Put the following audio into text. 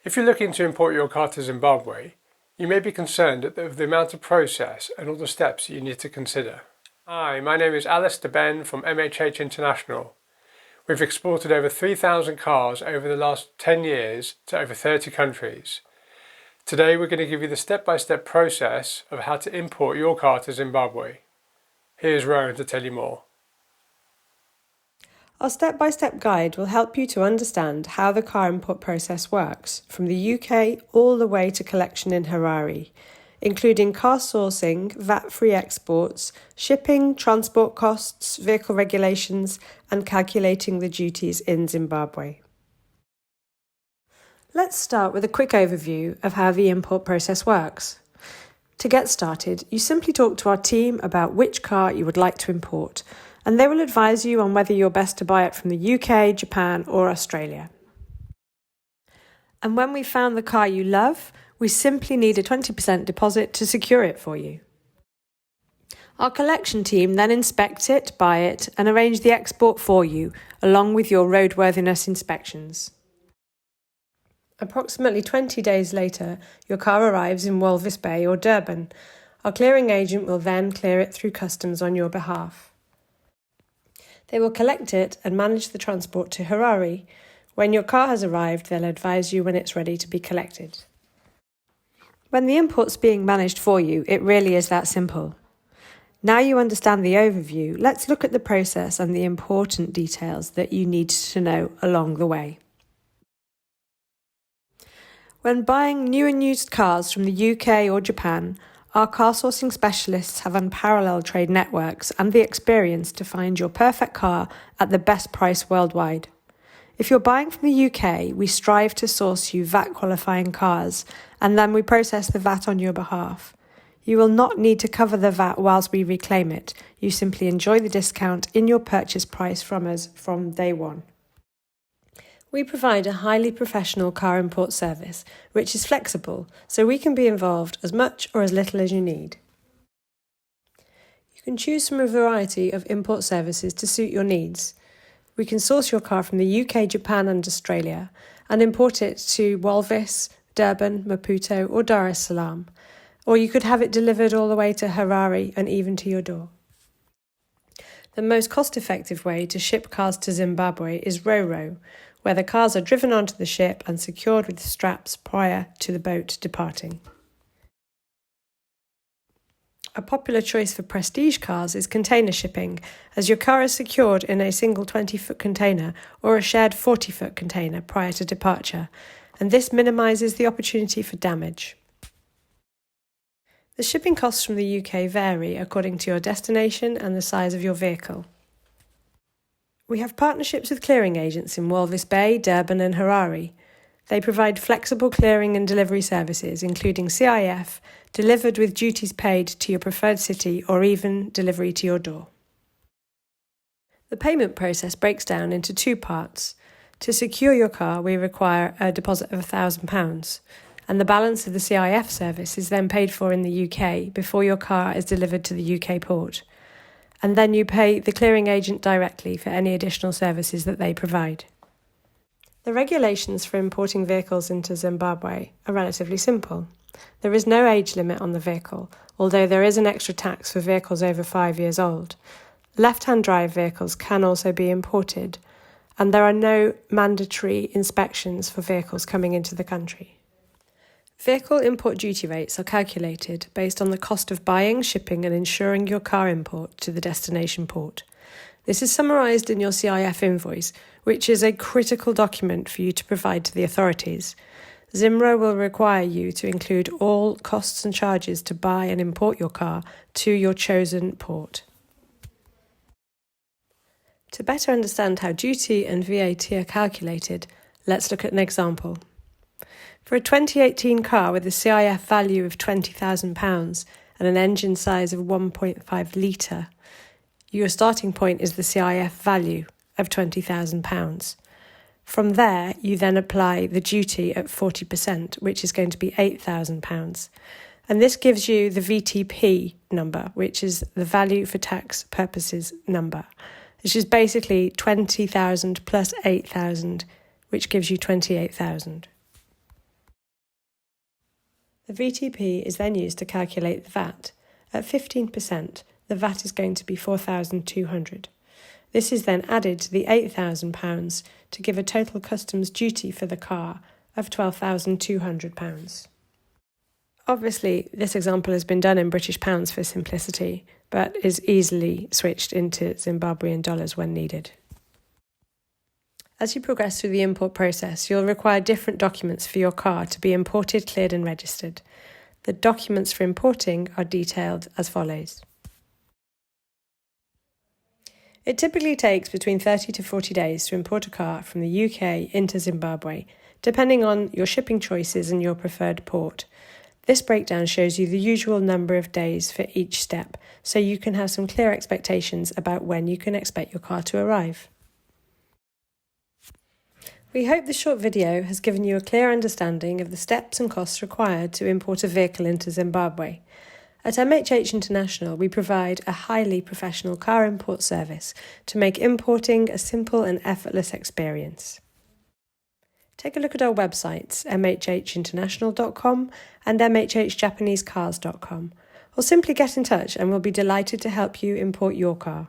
If you're looking to import your car to Zimbabwe, you may be concerned at the amount of process and all the steps that you need to consider. Hi, my name is Alistair Ben from MHH International. We've exported over 3,000 cars over the last 10 years to over 30 countries. Today we're going to give you the step-by-step process of how to import your car to Zimbabwe. Here's Rowan to tell you more. Our step-by-step guide will help you to understand how the car import process works, from the UK all the way to collection in Harare, including car sourcing, VAT-free exports, shipping, transport costs, vehicle regulations, and calculating the duties in Zimbabwe. Let's start with a quick overview of how the import process works. To get started, you simply talk to our team about which car you would like to import, and they will advise you on whether you're best to buy it from the UK, Japan, or Australia. And when we've found the car you love, we simply need a 20% deposit to secure it for you. Our collection team then inspect it, buy it, and arrange the export for you, along with your roadworthiness inspections. Approximately 20 days later, your car arrives in Walvis Bay or Durban. Our clearing agent will then clear it through customs on your behalf. They will collect it and manage the transport to Harare. When your car has arrived, they'll advise you when it's ready to be collected. When the import's being managed for you, it really is that simple. Now you understand the overview, let's look at the process and the important details that you need to know along the way. When buying new and used cars from the UK or Japan, our car sourcing specialists have unparalleled trade networks and the experience to find your perfect car at the best price worldwide. If you're buying from the UK, we strive to source you VAT-qualifying cars, and then we process the VAT on your behalf. You will not need to cover the VAT whilst we reclaim it. You simply enjoy the discount in your purchase price from us from day one. We provide a highly professional car import service, which is flexible, so we can be involved as much or as little as you need. You can choose from a variety of import services to suit your needs. We can source your car from the UK, Japan and Australia and import it to Walvis, Durban, Maputo or Dar es Salaam, or you could have it delivered all the way to Harare and even to your door. The most cost-effective way to ship cars to Zimbabwe is Ro-Ro, where the cars are driven onto the ship and secured with straps prior to the boat departing. A popular choice for prestige cars is container shipping, as your car is secured in a single 20-foot container or a shared 40-foot container prior to departure, and this minimises the opportunity for damage. The shipping costs from the UK vary according to your destination and the size of your vehicle. We have partnerships with clearing agents in Walvis Bay, Durban and Harare. They provide flexible clearing and delivery services, including CIF, delivered with duties paid to your preferred city or even delivery to your door. The payment process breaks down into two parts. To secure your car, we require a deposit of £1,000, and the balance of the CIF service is then paid for in the UK before your car is delivered to the UK port. And then you pay the clearing agent directly for any additional services that they provide. The regulations for importing vehicles into Zimbabwe are relatively simple. There is no age limit on the vehicle, although there is an extra tax for vehicles over 5 years old. Left-hand drive vehicles can also be imported, and there are no mandatory inspections for vehicles coming into the country. Vehicle import duty rates are calculated based on the cost of buying, shipping and insuring your car import to the destination port. This is summarised in your CIF invoice, which is a critical document for you to provide to the authorities. Zimro will require you to include all costs and charges to buy and import your car to your chosen port. To better understand how duty and VAT are calculated, let's look at an example. For a 2018 car with a CIF value of £20,000 and an engine size of 1.5 litre, your starting point is the CIF value of £20,000. From there, you then apply the duty at 40%, which is going to be £8,000. And this gives you the VTP number, which is the value for tax purposes number, which is basically 20,000 plus 8,000, which gives you 28,000. The VTP is then used to calculate the VAT. At 15%, the VAT is going to be £4,200. This is then added to the £8,000 to give a total customs duty for the car of £12,200. Obviously, this example has been done in British pounds for simplicity, but is easily switched into Zimbabwean dollars when needed. As you progress through the import process, you'll require different documents for your car to be imported, cleared and registered. The documents for importing are detailed as follows. It typically takes between 30 to 40 days to import a car from the UK into Zimbabwe, depending on your shipping choices and your preferred port. This breakdown shows you the usual number of days for each step, so you can have some clear expectations about when you can expect your car to arrive. We hope this short video has given you a clear understanding of the steps and costs required to import a vehicle into Zimbabwe. At MHH International, we provide a highly professional car import service to make importing a simple and effortless experience. Take a look at our websites, mhhinternational.com and mhhjapanesecars.com, or simply get in touch and we'll be delighted to help you import your car.